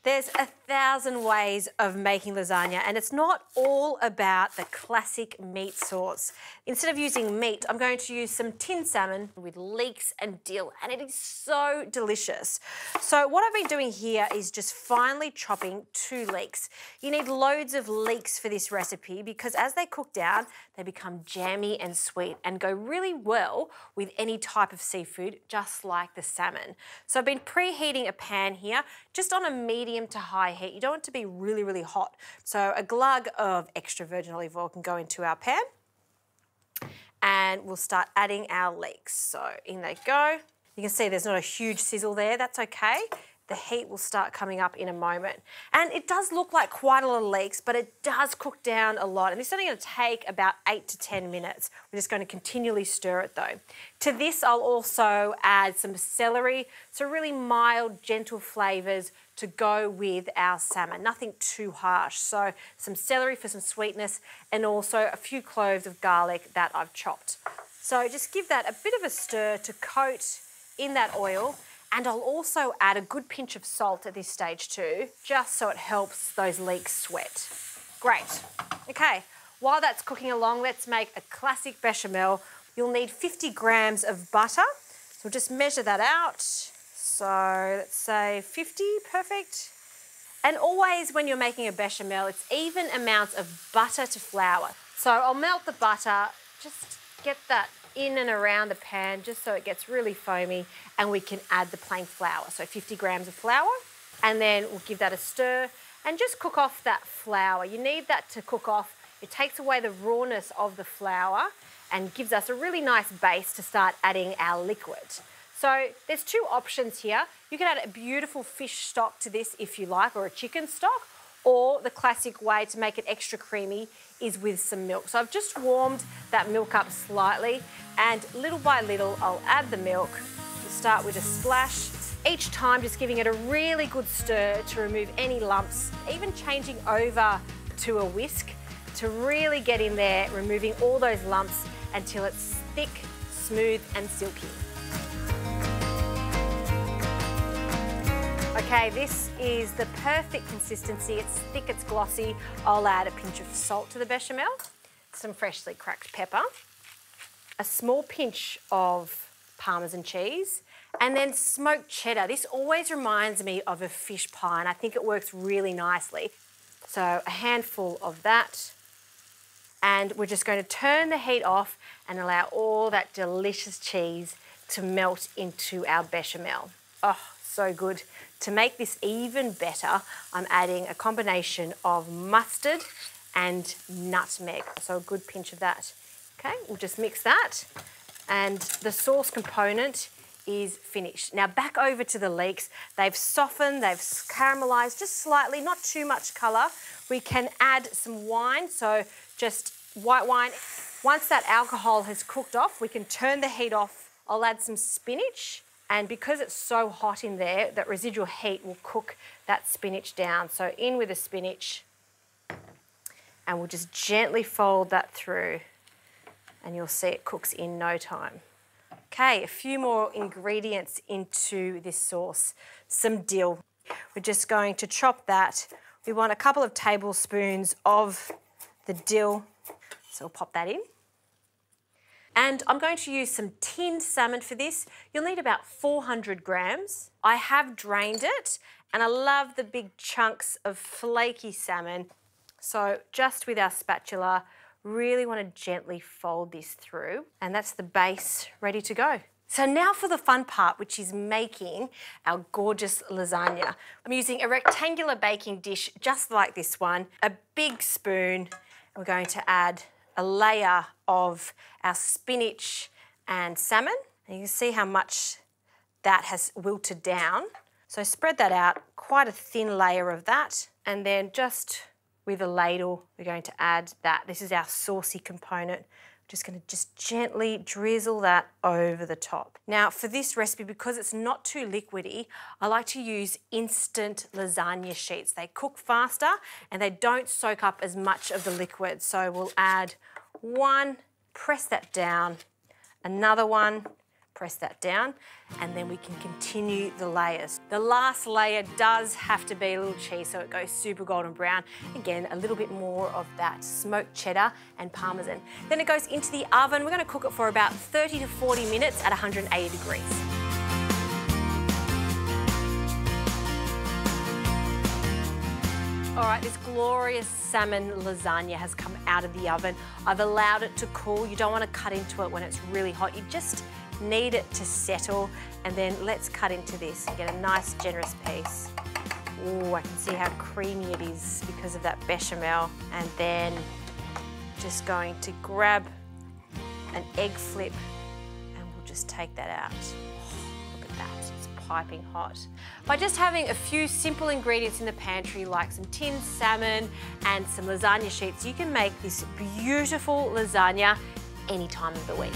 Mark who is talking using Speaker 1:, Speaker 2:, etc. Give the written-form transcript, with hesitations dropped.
Speaker 1: There's 1,000 ways of making lasagna, and it's not all about the classic meat sauce. Instead of using meat, I'm going to use some tinned salmon with leeks and dill, and it is so delicious. So what I've been doing here is just finely chopping 2 leeks. You need loads of leeks for this recipe because as they cook down, they become jammy and sweet and go really well with any type of seafood, just like the salmon. So I've been preheating a pan here, just on a medium to high heat. You don't want it to be really, really hot. So a glug of extra virgin olive oil can go into our pan and we'll start adding our leeks. So in they go. You can see there's not a huge sizzle there. That's okay. The heat will start coming up in a moment. And it does look like quite a lot of leeks, but it does cook down a lot. And this is only going to take about 8 to 10 minutes. We're just going to continually stir it though. To this, I'll also add some celery, so really mild, gentle flavours to go with our salmon. Nothing too harsh. So some celery for some sweetness and also a few cloves of garlic that I've chopped. So just give that a bit of a stir to coat in that oil. And I'll also add a good pinch of salt at this stage too, just so it helps those leeks sweat. Great. Okay, while that's cooking along, let's make a classic bechamel. You'll need 50 grams of butter. So we'll just measure that out. So let's say 50, perfect. And always when you're making a bechamel, it's even amounts of butter to flour. So I'll melt the butter, just get that in and around the pan just so it gets really foamy, and we can add the plain flour. So 50 grams of flour, and then we'll give that a stir and just cook off that flour. You need that to cook off. It takes away the rawness of the flour and gives us a really nice base to start adding our liquid. So there's 2 options here. You can add a beautiful fish stock to this if you like, or a chicken stock, or the classic way to make it extra creamy is with some milk. So I've just warmed that milk up slightly, and little by little I'll add the milk. We'll start with a splash. Each time just giving it a really good stir to remove any lumps, even changing over to a whisk to really get in there, removing all those lumps until it's thick, smooth and silky. Okay, this is the perfect consistency. It's thick, it's glossy. I'll add a pinch of salt to the bechamel, some freshly cracked pepper, a small pinch of Parmesan cheese, and then smoked cheddar. This always reminds me of a fish pie, and I think it works really nicely. So a handful of that. And we're just going to turn the heat off and allow all that delicious cheese to melt into our bechamel. Oh, so good. To make this even better, I'm adding a combination of mustard and nutmeg. So a good pinch of that. Okay, we'll just mix that. And the sauce component is finished. Now back over to the leeks. They've softened, they've caramelized just slightly, not too much color. We can add some wine, so just white wine. Once that alcohol has cooked off, we can turn the heat off. I'll add some spinach. And because it's so hot in there, that residual heat will cook that spinach down. So in with the spinach, and we'll just gently fold that through, and you'll see it cooks in no time. Okay, a few more ingredients into this sauce. Some dill. We're just going to chop that. We want a couple of tablespoons of the dill, so we'll pop that in. And I'm going to use some tinned salmon for this. You'll need about 400 grams. I have drained it, and I love the big chunks of flaky salmon. So just with our spatula, really want to gently fold this through, and that's the base ready to go. So now for the fun part, which is making our gorgeous lasagna. I'm using a rectangular baking dish just like this one, a big spoon. We're going to add a layer of our spinach and salmon. And you can see how much that has wilted down. So spread that out, quite a thin layer of that. And then just with a ladle, we're going to add that. This is our saucy component. Just going to just gently drizzle that over the top. Now for this recipe, because it's not too liquidy, I like to use instant lasagna sheets. They cook faster and they don't soak up as much of the liquid. So we'll add one, press that down, another one, Press that down, and then we can continue the layers. The last layer does have to be a little cheese so it goes super golden brown. Again, a little bit more of that smoked cheddar and parmesan. Then it goes into the oven. We're going to cook it for about 30 to 40 minutes at 180 degrees. All right, this glorious salmon lasagna has come out of the oven. I've allowed it to cool. You don't want to cut into it when it's really hot. You just need it to settle. And then let's cut into this and get a nice generous piece. Oh, I can see how creamy it is because of that bechamel. And then just going to grab an egg flip and we'll just take that out. Oh, look at that, it's piping hot. By just having a few simple ingredients in the pantry like some tinned salmon and some lasagna sheets, you can make this beautiful lasagna any time of the week.